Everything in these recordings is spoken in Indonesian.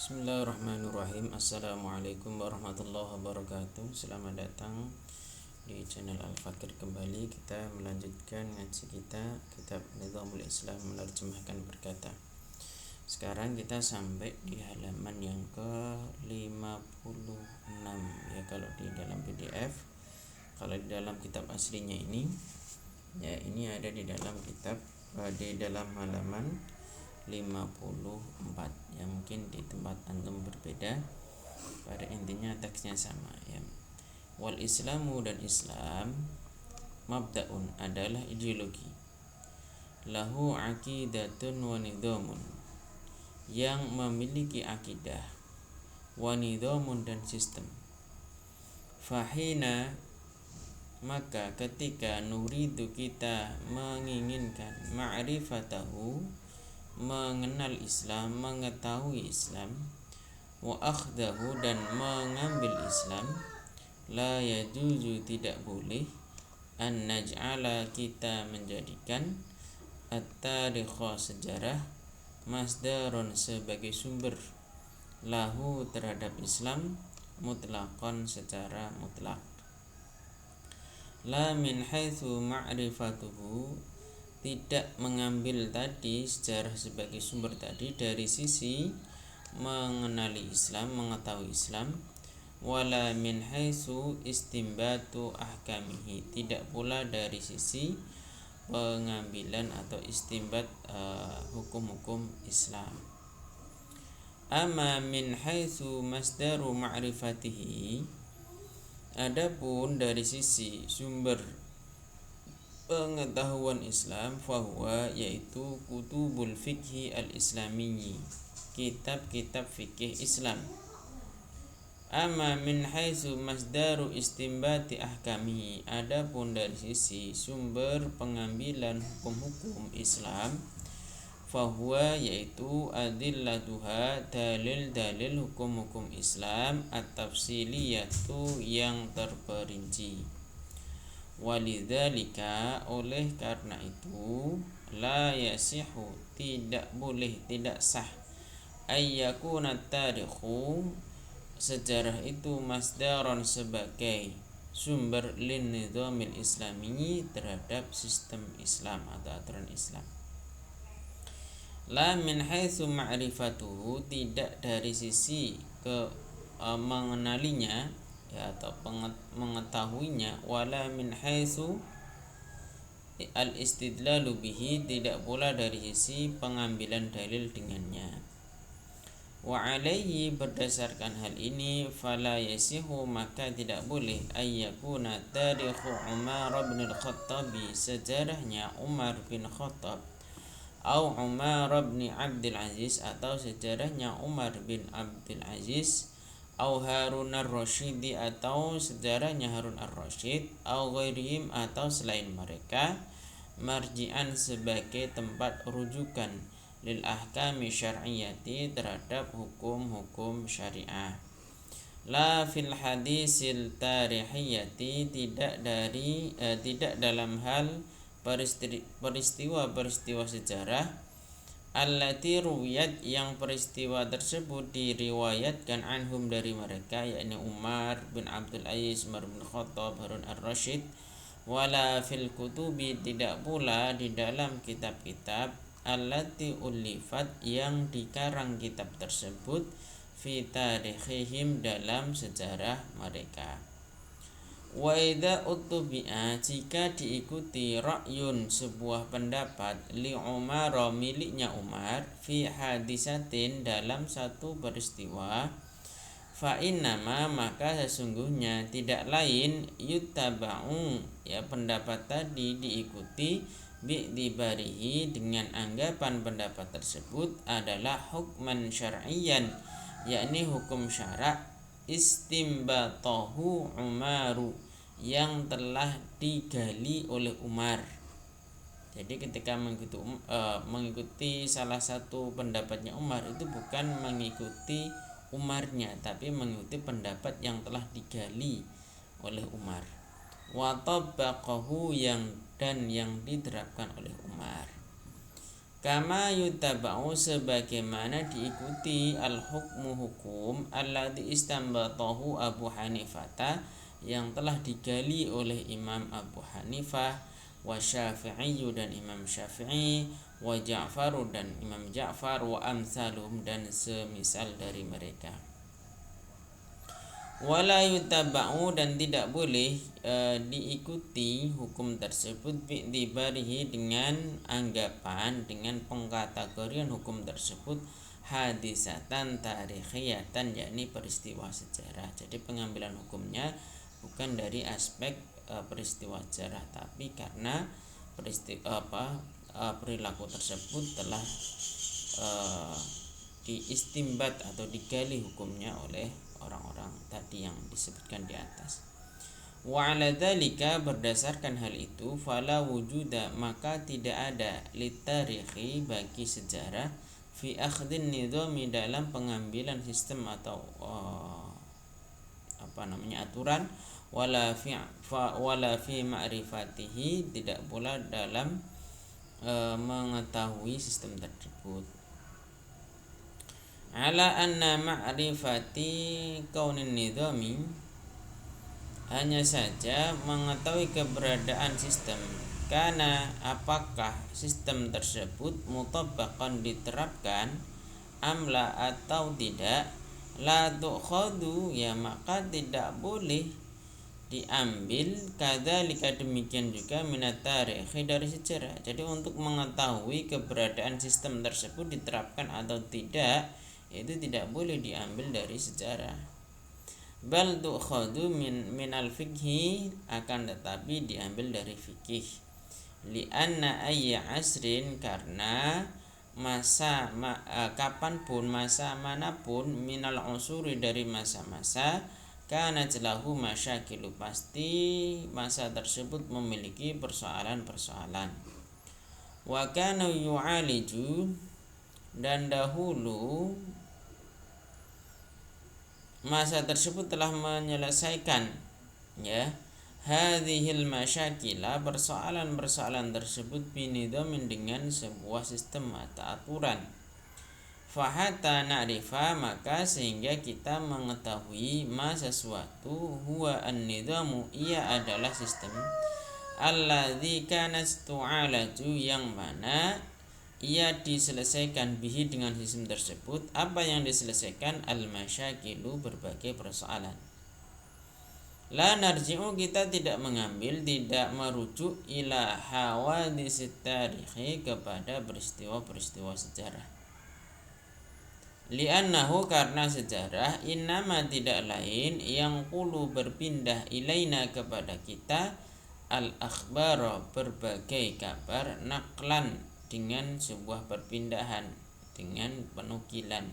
Bismillahirrahmanirrahim. Assalamualaikum warahmatullahi wabarakatuh. Selamat datang di channel Al-Fakir kembali. Kita melanjutkan ngaji kita kitab Nizamul Islam menerjemahkan berkata. Sekarang kita sampai di halaman yang ke-56 ya kalau di dalam PDF. Kalau di dalam kitab aslinya ini ya ini ada di dalam kitab di dalam halaman 54 ya, mungkin di tempat antum berbeda, pada intinya teksnya sama ya. Wal Islamu, dan Islam mabda'un adalah ideologi, lahu aqidatun wa nidhamun, yang memiliki akidah, wa nidhamun, dan sistem. Fahina, maka ketika nuridu, kita menginginkan, ma'rifatahu, mengenal Islam, mengetahui Islam, wa akhdahu, dan mengambil Islam, la yajuzu, tidak boleh, an naj'ala, kita menjadikan, at-tarikha, sejarah, masdaron, sebagai sumber, lahu, terhadap Islam, mutlaqan, secara mutlak. La min haitsu ma'rifatuhu, tidak mengambil tadi sejarah sebagai sumber tadi dari sisi mengenali Islam, mengetahui Islam, wala min haitsu istimbatu ahkamihi, tidak pula dari sisi pengambilan atau istimbat hukum-hukum Islam. Amma min haitsu masdaru ma'rifatihi, adapun dari sisi sumber pengetahuan Islam, fahuwa, yaitu kutubul fikhi al-islamiyyi, kitab-kitab fikih Islam. Amma min haitsu masdaru istimbati ahkamihi, adapun dari sisi sumber pengambilan hukum-hukum Islam, fahuwa, yaitu adillatuha, dalil-dalil hukum-hukum Islam, at-tafsiliyatu, yang terperinci. Walidzalika, oleh karena itu, la yasihu, tidak boleh, tidak sah, ayyakuna tarikhu, sejarah itu, masdaron, sebagai sumber, lin nizamil islami, terhadap sistem Islam atau aturan Islam. La min haitsu ma'rifatuhu, tidak dari sisi mengenalinya ya, atau mengetahuinya, wala min haitsu al-istidlalu bihi, tidak pula dari sisi pengambilan dalil dengannya. Wa alaihi, berdasarkan hal ini, fala yasihu, maka tidak boleh, ayyakuna tarikhu Umar bin al-Khattab, sejarahnya Umar bin Khattab, au Umar bin Abdul Aziz, atau sejarahnya Umar bin Abdul Aziz, au Harun ar-Rasyid, atau sejarahnya Harun ar-Rasyid, au ghairihim, atau selain mereka, marji'an, sebagai tempat rujukan, lil ahkami syar'iyyati, terhadap hukum-hukum syariah. La fil hadisil tarihiyyati, tidak dalam hal peristiwa-peristiwa sejarah, allati ruwiyat, yang peristiwa tersebut diriwayatkan, anhum, dari mereka, yakni Umar bin Abdul Aziz, Umar bin Khattab, Harun ar-Rasyid, wala fil kutubi, tidak pula di dalam kitab-kitab, allati ulifat, yang dikarang kitab tersebut, fi tarikhihim, dalam sejarah mereka. Wa idza utbi'a, jika diikuti, ra'yun, sebuah pendapat, li Umar, miliknya Umar, fi hadisatin, dalam satu peristiwa, fa innama, maka sesungguhnya tidak lain, yuttaba'u, ya, pendapat tadi diikuti, bi'tibarihi, dengan anggapan pendapat tersebut adalah hukman syar'iyyan, yakni hukum syarak, istimbatahu Umaru, yang telah digali oleh Umar. Jadi ketika mengikuti salah satu pendapatnya Umar, itu bukan mengikuti Umarnya, tapi mengikuti pendapat yang telah digali oleh Umar. Wa tabbaqahu, yang diterapkan oleh Umar. Kama yutaba'u sebagaimana diikuti al-hukmu hukum alladzi istanbatahu Abu Hanifah yang telah digali oleh Imam Abu Hanifah wa Syafi'i dan Imam Syafi'i wa Ja'far dan Imam Ja'far wa amsalum dan semisal dari mereka. Wala yutaba'u dan tidak boleh diikuti hukum tersebut bi'tibarihi dengan anggapan, dengan pengkategorian hukum tersebut hadisatan tarikhiyatan, yakni peristiwa sejarah. Jadi pengambilan hukumnya bukan dari aspek peristiwa sejarah, tapi karena perilaku tersebut telah diistimbat atau digali hukumnya oleh orang-orang tadi yang disebutkan di atas. Wa 'ala dzalika, berdasarkan hal itu, fala wujuda, maka tidak ada litarikhi bagi sejarah fi akhdin nidhami dalam pengambilan sistem atau aturan, wala fi ma'rifatihi, tidak pula dalam mengetahui sistem tersebut. Ala anna ma'rifati kaunin nidhami, hanya saja mengetahui keberadaan sistem, karena apakah sistem tersebut mutabbaqan diterapkan amla atau tidak, la tu'khadu, ya maka tidak boleh diambil, kadzalika demikian juga minat tarikh, dari sejarah. Jadi untuk mengetahui keberadaan sistem tersebut diterapkan atau tidak, itu tidak boleh diambil dari sejarah. Bal tu'khadu minal fikhi, akan tetapi diambil dari fikih. Li'anna ayya asrin, karena kapanpun, masa manapun, minal usuri, dari masa-masa, kana lahu masyakilu, pasti masa tersebut memiliki persoalan-persoalan. Wa kana yu'aliju, dan dahulu masa tersebut telah menyelesaikan hadhil masyakila, persoalan-persoalan tersebut, binidhamin, dengan sebuah sistem atau aturan. Fahatta na'rifa, maka sehingga kita mengetahui ma sesuatu, huwa an-nidhamu, ia adalah sistem, alladzi kana tu'alaju, yang mana ia diselesaikan bihi, dengan sistem tersebut. Apa yang diselesaikan? Al-masyakilu, berbagai persoalan. La narji'u, kita tidak mengambil, tidak merujuk, ila hawaditsit tarikhi, kepada peristiwa-peristiwa sejarah. Li'annahu, karena sejarah, innama, tidak lain, yang qulu, berpindah, ilaina, kepada kita, al-akhbara, berbagai kabar, naqlan, dengan sebuah perpindahan, dengan penukilan.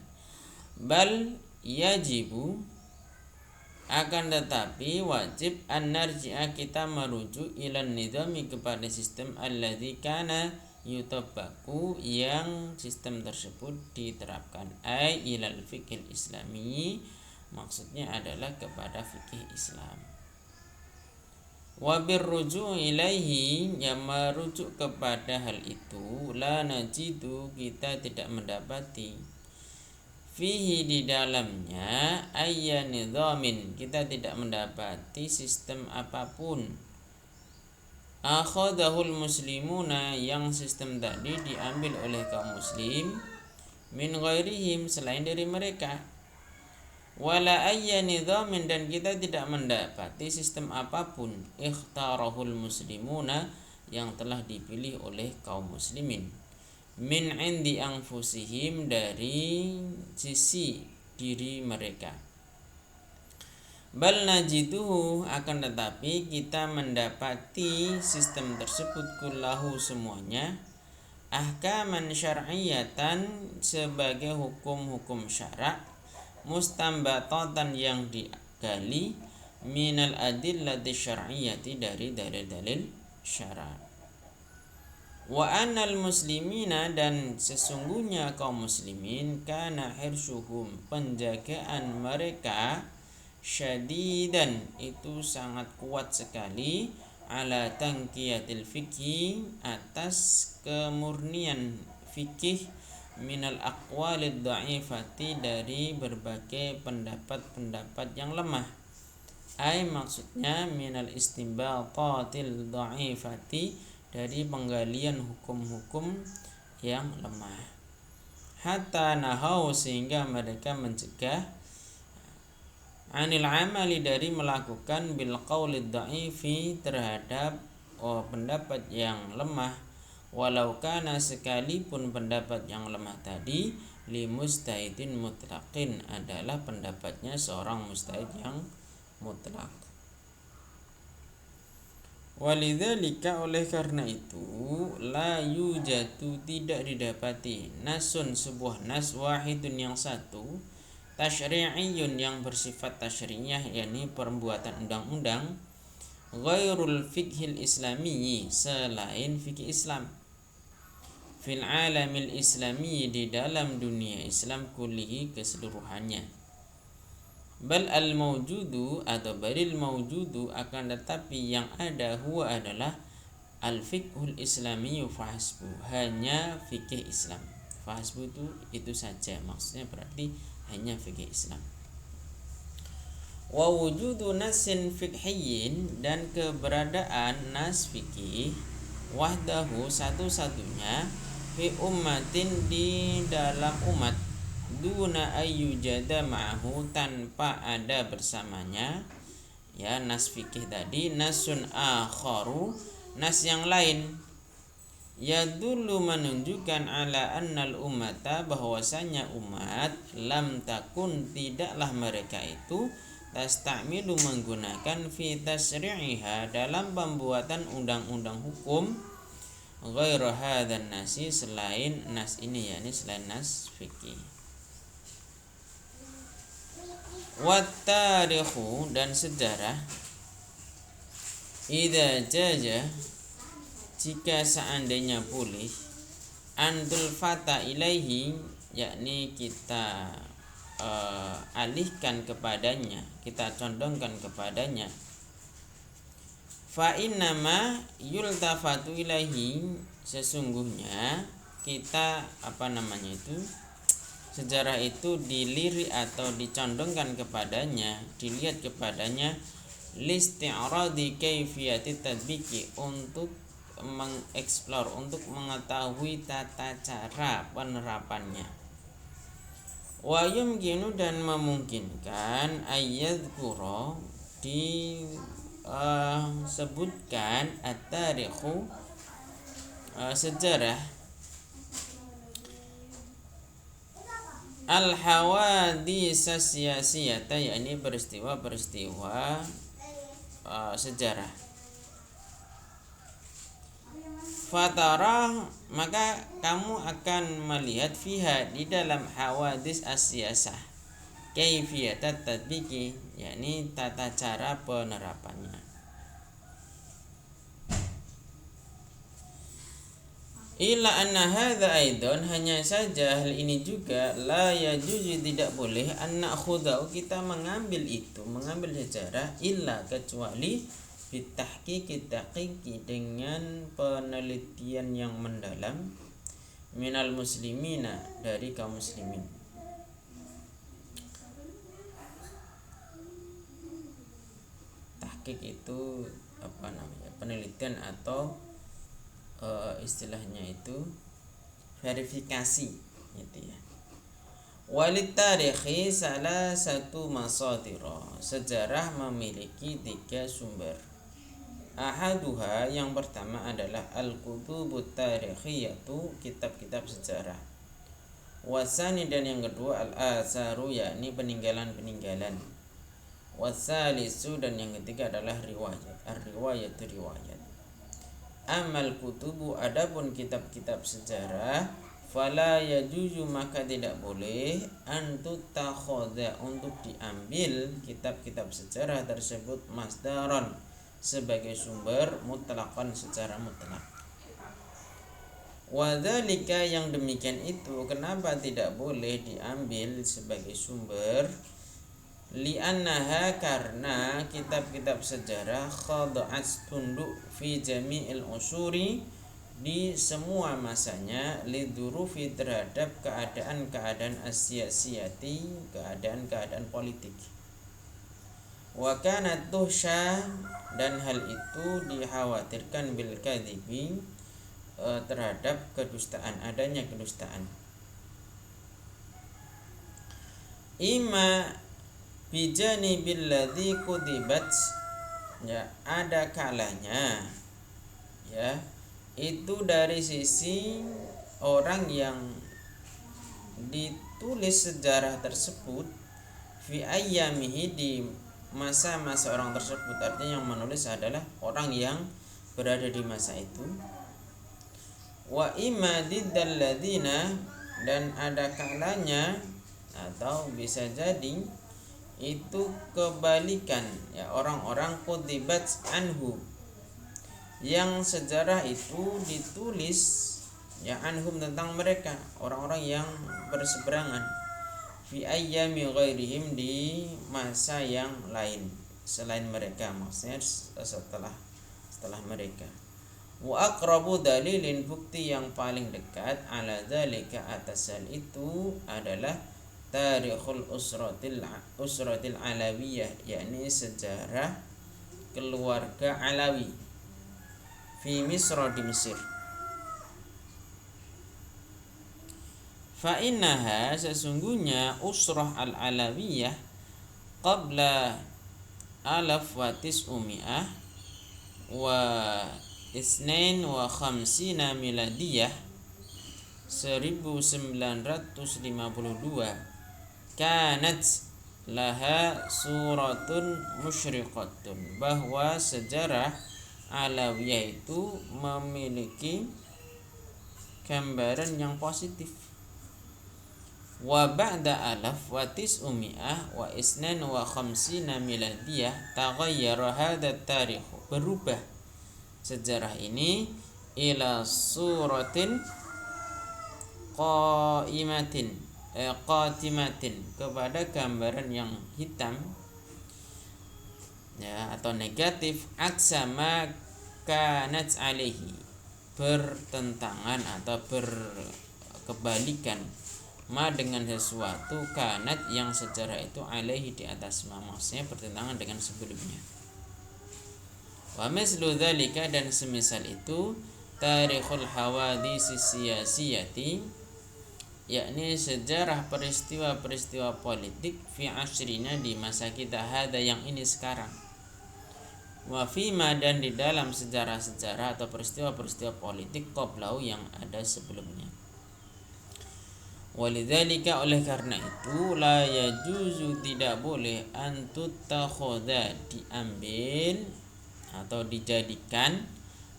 Bal yajibu, akan tetapi wajib, an-narji'a, kita merujuk, ilan nidhami, kepada sistem, alladzi kana yutabbaku, yang sistem tersebut diterapkan, ai ilal fikih islami, maksudnya adalah kepada fikih Islam. Wa birruju' ilaihi, yang merujuk kepada hal itu, la najidu, kita tidak mendapati, fihi, di dalamnya, ayya nidhamin, kita tidak mendapati sistem apapun, akhadahul muslimuna, yang sistem tadi diambil oleh kaum muslim, min ghairihim, selain dari mereka. Wala ayya nidhamin, dan kita tidak mendapati sistem apapun, ikhtarahul muslimuna, yang telah dipilih oleh kaum muslimin, min indi anfusihim, dari sisi diri mereka. Bal najiduhu, akan tetapi kita mendapati sistem tersebut, kullahu, semuanya, ahkaman syar'iyatan, sebagai hukum-hukum syarak, mustambatatan, yang digali, minal adillati syar'iyyati, dari dalil-dalil syara'. Wa annal muslimina, dan sesungguhnya kaum muslimin, kana hirsuhum, penjagaan mereka, syadidan, itu sangat kuat sekali, ala tanqiyatil fikhi, atas kemurnian fikih minal aqwalid dha'ifati dari berbagai pendapat-pendapat yang lemah. Ai maksudnya minal istinbatatil dha'ifati dari penggalian hukum-hukum yang lemah. Hatta nahau sehingga mereka mencegah anil amali dari melakukan bil qaulid dha'ifi terhadap pendapat yang lemah, walau kana sekalipun pendapat yang lemah tadi li mustahidin mutlaqin adalah pendapatnya seorang mustahid yang mutlak. Walidzalika oleh karena itu la yujatu tidak didapati nasun sebuah nas wahidun yang satu tasyri'iyun yang bersifat tasyri'iyah yakni perbuatan undang-undang ghairul fiqhil islamiyyi selain fikih Islam fil alamil islami di dalam dunia Islam kullihi keseluruhannya. Bal al mawjudu atau balil mawjudu akan tetapi yang ada huwa adalah al fiqhul islamiyyu fahasbu hanya fikih Islam. Fahasbu itu saja maksudnya berarti hanya fikih Islam. Wa wujudu nasin fiqhiyyin dan keberadaan nas fikih wahdahu satu-satunya fi ummatin di dalam umat duna ayyujada ma'ahu tanpa ada bersamanya ya nas fikih tadi nasun akharu nas yang lain ya dulu menunjukkan ala annal ummata bahwasanya umat lam takun tidaklah mereka itu tastamilu menggunakan fi tasri'iha dalam pembuatan undang-undang hukum ghairu hadzal nasi selain nas ini yakni selain nas fikih. Wat-tarikhu dan sejarah idza jaja jika seandainya pulih andul fata ilaihi yakni kita alihkan kepadanya, kita condongkan kepadanya, fa innama yultafatu ilaihi sesungguhnya kita sejarah itu dilirik atau dicondongkan kepadanya, dilihat kepadanya listi'radi kaifiyati tadbiki untuk mengeksplor, untuk mengetahui tata cara penerapannya. Wa yumkinu dan memungkinkan ayyadhkura disebutkan at-tarikhu sejarah al-hawadits siyasiyata yakni peristiwa-peristiwa sejarah. Fatara maka kamu akan melihat fiha di dalam hawadits as-siyasah kaifiyatat tatbiqi yakni tata cara penerapannya. Illa anna hadza aidan hanya saja hal ini juga la yajuzu tidak boleh an nakhudhu kita mengambil sejarah illa kecuali bitahqiqi taqiqi dengan penelitian yang mendalam minal muslimina dari kaum muslimin. Tahqiq itu penelitian atau istilahnya itu verifikasi gitu ya. Walid tarikhi salah satu masadira sejarah memiliki 3 sumber. Ahaduha yang pertama adalah al-kutubut tarikhiyatu kitab-kitab sejarah. Wasani dan yang kedua al-atharu yakni peninggalan-peninggalan. Wasalisu dan yang ketiga adalah riwayat. Ar-riwayatu riwayat. Amal kutubu adapun kitab-kitab sejarah fala yajuzu maka tidak boleh antutakhadha untuk diambil kitab-kitab sejarah tersebut masdaron sebagai sumber mutlaqan secara mutlak. Wadzalika yang demikian itu kenapa tidak boleh diambil sebagai sumber? Li'annaha karena kitab-kitab sejarah khada'at tunduk fi jami'il usuri di semua masanya lidurufi terhadap keadaan-keadaan asiyasiyati, keadaan-keadaan politik. Wa kanat tuhsya, dan hal itu dikhawatirkan bil kadzibi, terhadap kedustaan, adanya kedustaan. Ima bijani billadzi kudibat, ya ada kalanya ya itu dari sisi orang yang ditulis sejarah tersebut fi ayyamihi, di masa-masa orang tersebut, artinya yang menulis adalah orang yang berada di masa itu. Wa imma diddalladzina, dan ada kalanya atau bisa jadi itu kebalikan, ya orang-orang kudibat anhu, yang sejarah itu ditulis ya anhum, tentang mereka, orang-orang yang berseberangan, fi ayyami ghairihim, di masa yang lain selain mereka, maksudnya setelah mereka. Wa aqrabu dalilin, bukti yang paling dekat ala dzalika, atas hal itu adalah tarikhul usratil alawiyah, yakni sejarah keluarga Alawi fi Misra, di Mesir. Fa innaha, sesungguhnya usrah al-alawiyah qabla alaf wa tis'umi'ah wa isnain wa khamsina miladiyah, 1952, kanat laha suratun musyriqatun, bahwa sejarah Alawiyah itu memiliki gambaran yang positif. Wa ba'da alaf wa tis'umi'ah wa isnan wa khamsina miladiyah taghayyara hadha tarikh, berubah sejarah ini ila suratin qatimatin, kepada gambaran yang hitam ya atau negatif, aksama kanat alaihi, bertentangan atau berkebalikan, ma dengan sesuatu, kanat yang sejarah itu alaihi di atas, maksudnya bertentangan dengan sebelumnya. Wa mislu dzalika, dan semisal itu, tarikhul hawadits siyasiyati, yakni sejarah peristiwa-peristiwa politik, fi asrina, di masa kita, hada yang ini sekarang. Wa fima, dan di dalam sejarah-sejarah atau peristiwa-peristiwa politik qablahu, yang ada sebelumnya. Walidzalika, oleh karena itu, la yajuzu, tidak boleh, antutakhadha, diambil atau dijadikan,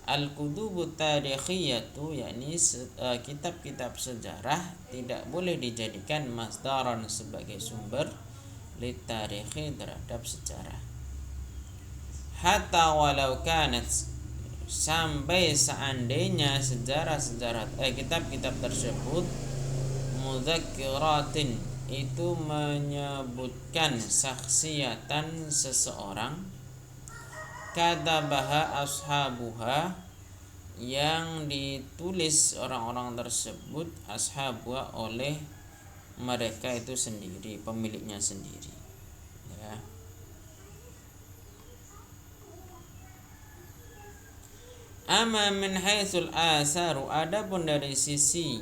al-kutubut tarikhiyatu, yakni kitab-kitab sejarah, tidak boleh dijadikan masdaran, sebagai sumber litarikhi, terhadap sejarah. Hatta walau kanat, sampai seandainya sejarah-sejarah kitab-kitab tersebut mudzakkiratin, itu menyebutkan saksiatan seseorang, katabaha ashabuha, yang ditulis orang-orang tersebut, ashabuha, oleh mereka itu sendiri, pemiliknya sendiri ya. Amma min haitsul asaru, adapun dari sisi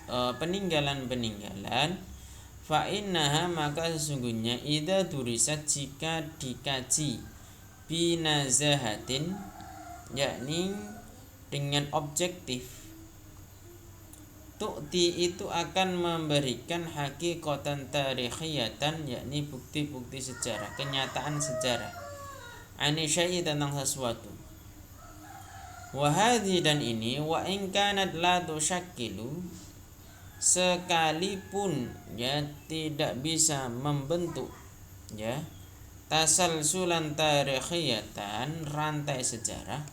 peninggalan-peninggalan, fa innaha, maka sesungguhnya, idza turisat, jika dikaji, binazahatin, yakni dengan objektif, tu'ti, itu akan memberikan hakikatan tarikhiyatan, yakni bukti-bukti sejarah, kenyataan sejarah, ani syai', tentang sesuatu. Wa hadhi, dan ini, wa in kanat la tusyakkilu, sekalipun ya tidak bisa membentuk ya tasalsulan tarikhiyatan, rantai sejarah,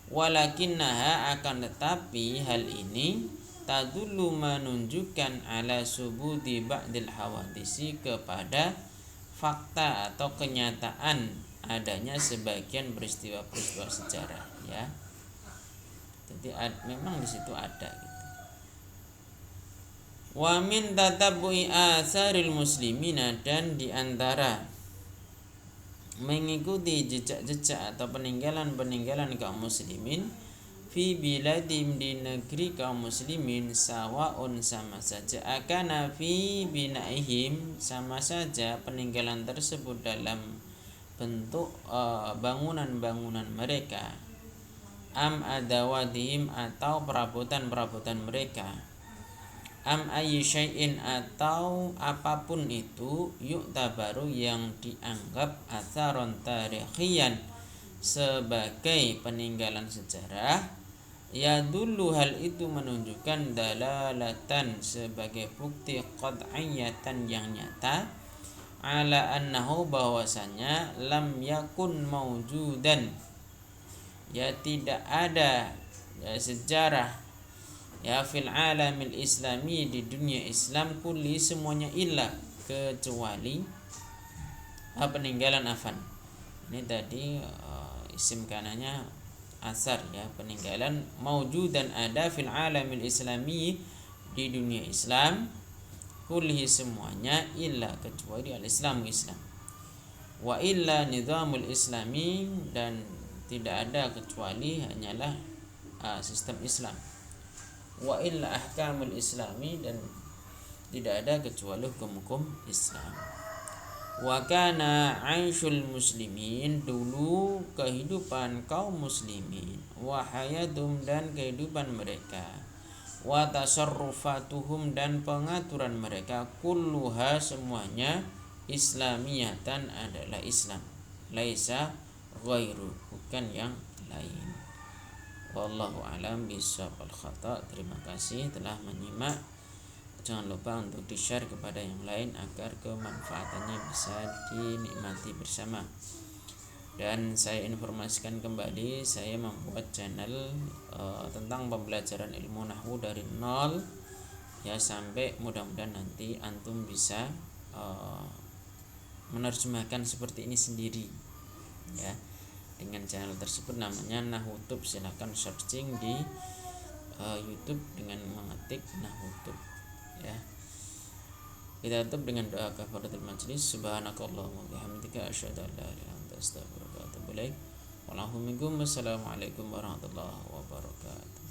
walakinnaha, akan tetapi hal ini, tadullu, menunjukkan, ala subudi ba'dil hawadisi, kepada fakta atau kenyataan adanya sebagian peristiwa-peristiwa sejarah ya. Jadi memang di situ ada gitu. Wa min tatabbu'i asaril muslimina, dan di antara mengikuti jejak-jejak atau peninggalan-peninggalan kaum muslimin fi biladim, di negeri kaum muslimin, sawaun sama saja, akana fi binaihim, sama saja peninggalan tersebut dalam bentuk bangunan-bangunan mereka, am adawadihim, atau perabotan-perabotan mereka, am ayyi syai'in, atau apapun itu, yu'tabaru, yang dianggap atharon tarikhiyan, sebagai peninggalan sejarah, ya dulu, hal itu menunjukkan, dalalatan, sebagai bukti, qad'iyatan, yang nyata, ala annahu, bahwasanya, lam yakun maujudan, ya tidak ada, ya sejarah, ya fil alamil islami, di dunia Islam, kulli, semuanya, illa, kecuali peninggalan afan. Ini tadi isim kananya asar, ya, peninggalan maujudan, ada fil alamil islami, di dunia Islam, kulli, semuanya, illa, kecuali al-islamu, Islam, wa illa nizamul islami, dan tidak ada kecuali hanyalah sistem Islam, wa illa ahkamul islami, dan tidak ada kecuali hukum-hukum Islam. Wa kana 'aishul muslimin, dulu kehidupan kaum muslimin, wa hayatum, dan kehidupan mereka, wa tasarrufatuhum, dan pengaturan mereka, kulluha, semuanya, islamiyatan, adalah Islam, laisa ghairu, bukan yang lain. Wallahu a'lam bishawab. Al-khata. Terima kasih telah menyimak. Jangan lupa untuk di-share kepada yang lain agar kemanfaatannya bisa dinikmati bersama. Dan saya informasikan kembali, saya membuat channel tentang pembelajaran ilmu nahwu dari nol, ya, sampai mudah-mudahan nanti antum bisa menerjemahkan seperti ini sendiri, ya. Dengan channel tersebut namanya Nahwutub. Silahkan searching di YouTube dengan mengetik Nahwutub, ya. Kita tutup dengan doa kafaratul majlis. Subhanakallahumma bihamdika asyhadu an la ilaha illa anta astaghfiruka wa atubu ilaik. Wassalamualaikum warahmatullahi wabarakatuh.